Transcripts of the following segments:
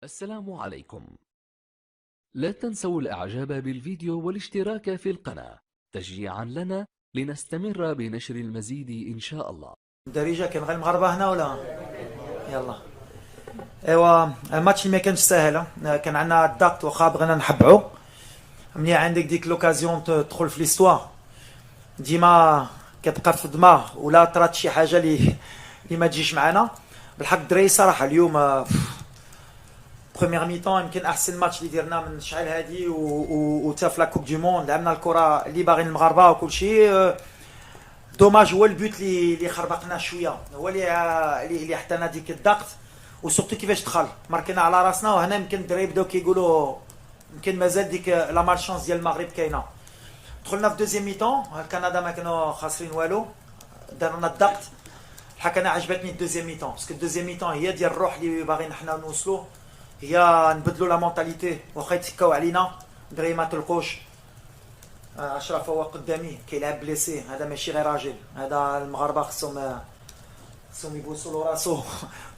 السلام عليكم. لا تنسوا الإعجاب بالفيديو والاشتراك في القناة تشجيعا لنا لنستمر بنشر المزيد إن شاء الله. الدارجة كان غير المغاربة هنا ولا؟ يلا. ايوا الماتش اللي ما كانش ساهل، كان عندنا الضغط واخا بغينا نحبعو. ملي عندك ديك لوكازيون تدخل في ليستوار ديما كتبقى في الدماغ ولا طرات شي حاجه اللي ما تجيش معنا. بالحق الدراري صراحه اليوم بروميير ميطون يمكن احسن ماتش اللي درنا من شحال هادي و تا في لا كوب دو موند لعبنا الكره اللي باغيين المغاربه وكل شيء. دوماج هو البوت اللي خربقنا شويه، هو اللي حطينا ديك الضغط وسورتو كيفاش دخل ماركينا على راسنا. وهنا يمكن الدراري بداو كيقولوا يمكن مازال ديك لا مالشانس ديال المغرب كاينه. دخلنا في دوزيام ميطون كندا ما كانوا خاسرين والو، دارونا الضغط. الحق انا عجبتني الدوزيام ميطون باسكو الدوزيام ميطون هي ديال الروح اللي باغيين حنا نوصلوا، هي نبدلوا لا مونتاليتي واخا يتكاو علينا الدراري ما تلقوش. اشرف هو قدامي كيلعب بليسي، هذا ماشي غير راجل، هذا المغاربه خصهم يبوسوا له راسو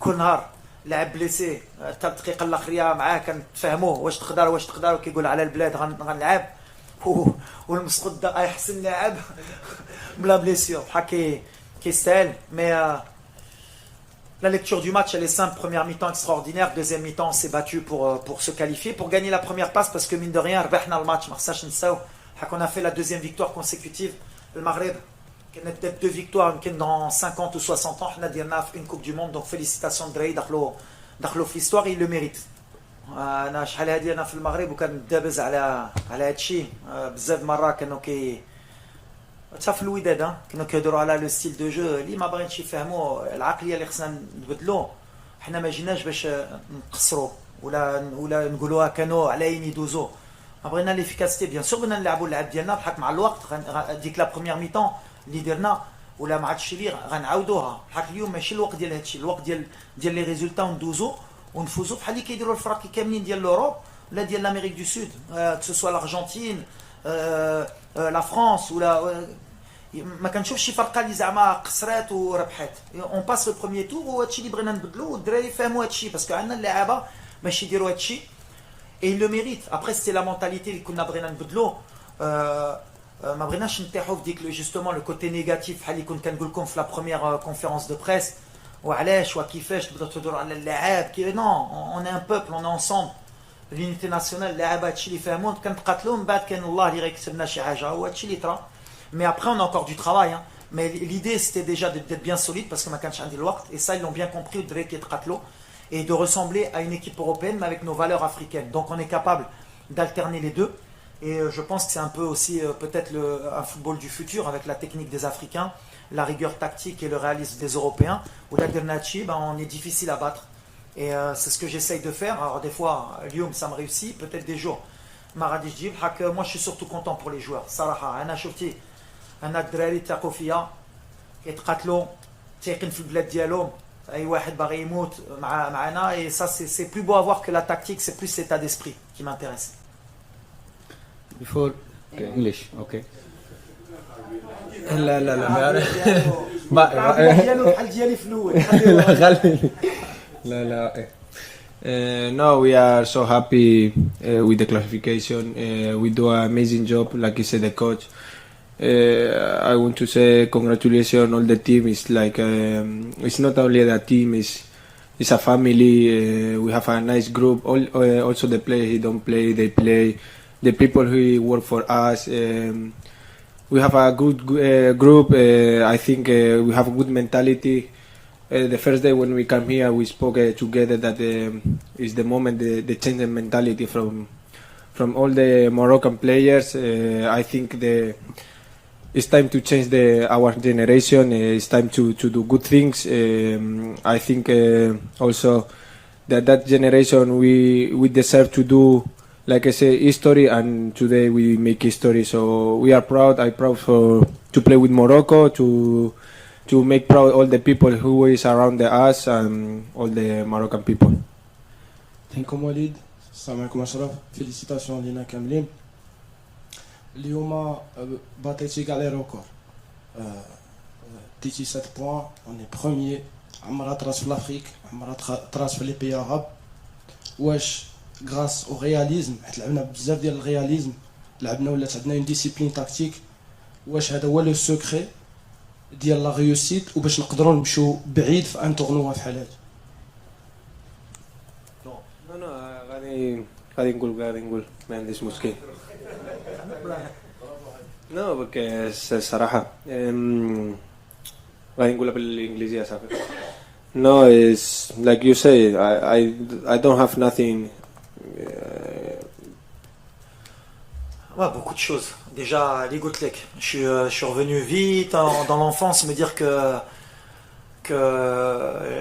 كل نهار. لعب بليسي حتى الدقيقه الاخريه معاه كنتفاهموه واش تقدر وكيقول على البلاد غنلعب والمسقط دا احسن لاعب بلا بليسيور بحال كيستاهل. مي la lecture du match elle est simple. Première mi-temps extraordinaire, deuxième mi-temps on s'est battu pour se qualifier, pour gagner la première passe parce que mine de rien ربحنا الماتش. ما خصناش نساو on a fait la deuxième victoire consécutive. Le Maghreb كانت peut-être 2 victoires يمكن dans 50 ou 60 ans حنا ديرنا في une coupe du monde. Donc félicitations الدراري دخلوا في l'histoire et ils le méritent. انا شحال هادي انا في المغرب وكندابز على هادشي بزاف مرات كانوا حتى في الوداد كانوا كيهضروا على لو ستيل دو جو اللي ما باغينش يفهموا العقليه اللي خصنا نبدلو. حنا ما جيناش باش نقصروا ولا نقولوها كانوا على عين يدوزو. بغينا ليفيكاسيتي بيان سور، بغينا نلعبوا اللعب ديالنا بحال مع الوقت. ديك لا بروميير ميطون اللي درنا ولا مع هادشي اللي غنعاودوها. بحال اليوم ماشي الوقت ديال هادشي، الوقت ديال لي ريزولتا وندوزو ونفوزوا بحال اللي كيديروا الفرق كاملين ديال لوروب ولا ديال لامريك دو سود، كو سوا لارجنتين لا فرانس ولا ما كنشوفش شي فرقه اللي زعما قصرات وربحات. اون باس لو بروميير تور وهادشي اللي بغينا نبدلو والدراري فهموا هادشي باسكو عندنا اللعابه باش يديروا هادشي et il le mérite. Après c'était la mentalité اللي كنا بغينا نبدلو. ما بغيناش نطيحوا في ديك justement le côté négatif بحال اللي كنت كنقول لكم في لا بروميير conférence de presse وعلاش وكيفاش تبداو تهضروا على اللاعب كي نو on est un peuple, on est ensemble. l'unité nationale اللاعب هادشي اللي فهموا كنتقاتلوا من بعد كان الله اللي غيكتب لنا شي حاجه وهادشي اللي طرا. Mais après on a encore du travail mais l'idée c'était déjà d'être bien solide parce que ما كانش عندي الوقت et ça ils l'ont bien compris الدراري كيتقاتلوا et de ressembler à une équipe européenne mais avec nos valeurs africaines. Donc on est capable d'alterner les deux et je pense que c'est un peu aussi peut-être un football du futur avec la technique des Africains, la rigueur tactique et le réalisme des Européens. Ou la Dernachi, on est difficile à battre et c'est ce que j'essaye de faire. Alors des fois Lyon ça me réussit, peut-être des jours Maradi Jib. Moi je suis surtout content pour les joueurs. Saraha, ana شفتي انا الدراري تاقوا فيا كيتقاتلوا تايقين في البلاد ديالهم. اي واحد باغي يموت معنا et ça c'est plus beau à voir que la tactique, c'est plus l'état d'esprit qui m'intéresse. Before English, okay. لا بحال ديالي في الاول. لا. No, we are so happy with the classification. We do an amazing job, like you said, the coach. I want to say congratulations all the team. It's like it's not only the team, it's a family. We have a nice group. Also the players who don't play, they play. The people who work for us. We have a good group. I think we have a good mentality. The first day when we come here, we spoke together that is the moment the change in mentality from all the Moroccan players. I think it's time to change our generation. It's time to do good things. I think also that generation we deserve to do, like I say, history, and today we make history. So we are proud. I'm proud to play with Morocco, to make proud all the people who is around us and all the Moroccan people. Thank you Walid. Salam alaikum Ashraf. Félicitations لينا كاملين. اليوم باتيتي كاع لي ريكورد. ديتي 7 بوان، on est premier. عمرها طراس في l'Afrique, عمرها طراس في les pays arabes. واش grâce au réalisme حيت لعبنا بزاف ديال الرياليزم لعبنا ولات عندنا اون ديسيبلين تاكتيك واش هذا هو لو سوكري ديال لا ريوسيت وباش نقدروا نمشيو بعيد في ان تورنوا بحال هذا No, غادي نقول ما عنديش مشكل. No, porque الصراحة غادي نقولها بالإنجليزية صافي. No, it's like you say, I don't have nothing. Ouais, beaucoup de choses. Déjà, les Goutlek. Je suis revenu vite dans l'enfance, me dire que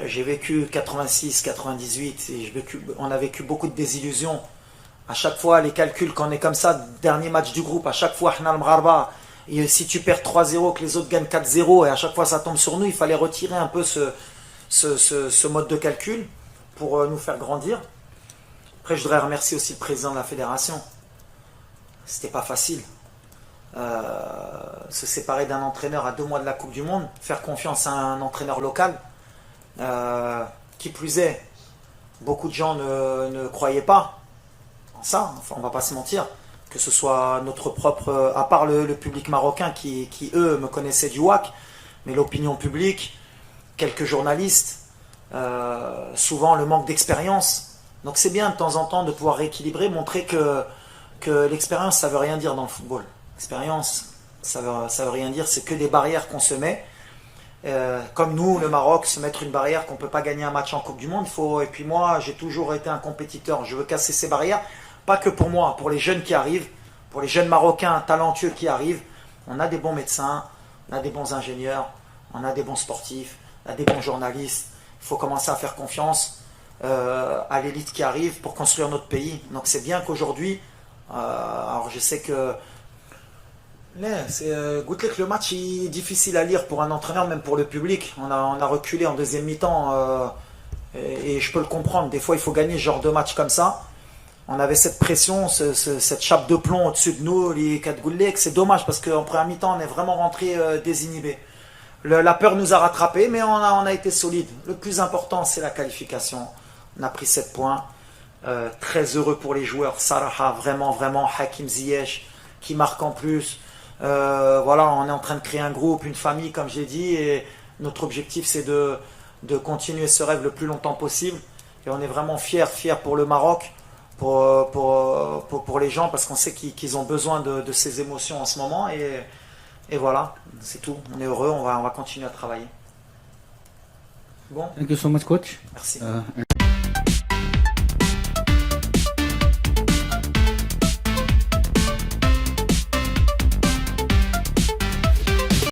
j'ai vécu 86, 98, et on a vécu beaucoup de désillusions. À chaque fois, les calculs, quand on est comme ça, dernier match du groupe, à chaque fois, et si tu perds 3-0, que les autres gagnent 4-0, et à chaque fois ça tombe sur nous, il fallait retirer un peu ce mode de calcul pour nous faire grandir. Après, je voudrais remercier aussi le président de la fédération. C'était pas facile. Se séparer d'un entraîneur à 2 mois de la Coupe du Monde, faire confiance à un entraîneur local, qui plus est, beaucoup de gens ne croyaient pas en ça, enfin, on va pas se mentir, que ce soit notre propre, à part le public marocain qui eux me connaissaient du WAC, mais l'opinion publique, quelques journalistes, souvent le manque d'expérience. Donc c'est bien de temps en temps de pouvoir rééquilibrer, montrer que l'expérience ça veut rien dire dans le football. L'expérience ça veut rien dire, c'est que des barrières qu'on se met. Comme nous, le Maroc, se mettre une barrière qu'on ne peut pas gagner un match en Coupe du Monde. Et puis moi, j'ai toujours été un compétiteur. Je veux casser ces barrières, pas que pour moi, pour les jeunes qui arrivent, pour les jeunes Marocains talentueux qui arrivent. On a des bons médecins, on a des bons ingénieurs, on a des bons sportifs, on a des bons journalistes. Il faut commencer à faire confiance à l'élite qui arrive pour construire notre pays. Donc c'est bien qu'aujourd'hui, alors je sais que Goutlek, le match est difficile à lire pour un entraîneur, même pour le public. On a reculé en deuxième mi-temps et je peux le comprendre. Des fois, il faut gagner ce genre de match comme ça. On avait cette pression, cette chape de plomb au-dessus de nous, les 4 Goutlek. C'est dommage parce qu'en première mi-temps, on est vraiment rentré désinhibé. La peur nous a rattrapés, mais on a été solide. Le plus important, c'est la qualification. On a pris 7 points. Très heureux pour les joueurs. Saraha, vraiment, vraiment. Hakim Ziyech, qui marque en plus. Voilà, on est en train de créer un groupe, une famille, comme j'ai dit, et notre objectif c'est de continuer ce rêve le plus longtemps possible. Et on est vraiment fiers pour le Maroc, pour les gens, parce qu'on sait qu'ils ont besoin de ces émotions en ce moment. Et voilà, c'est tout. On est heureux, on va continuer à travailler. Bon. Thank you so much, coach. Merci.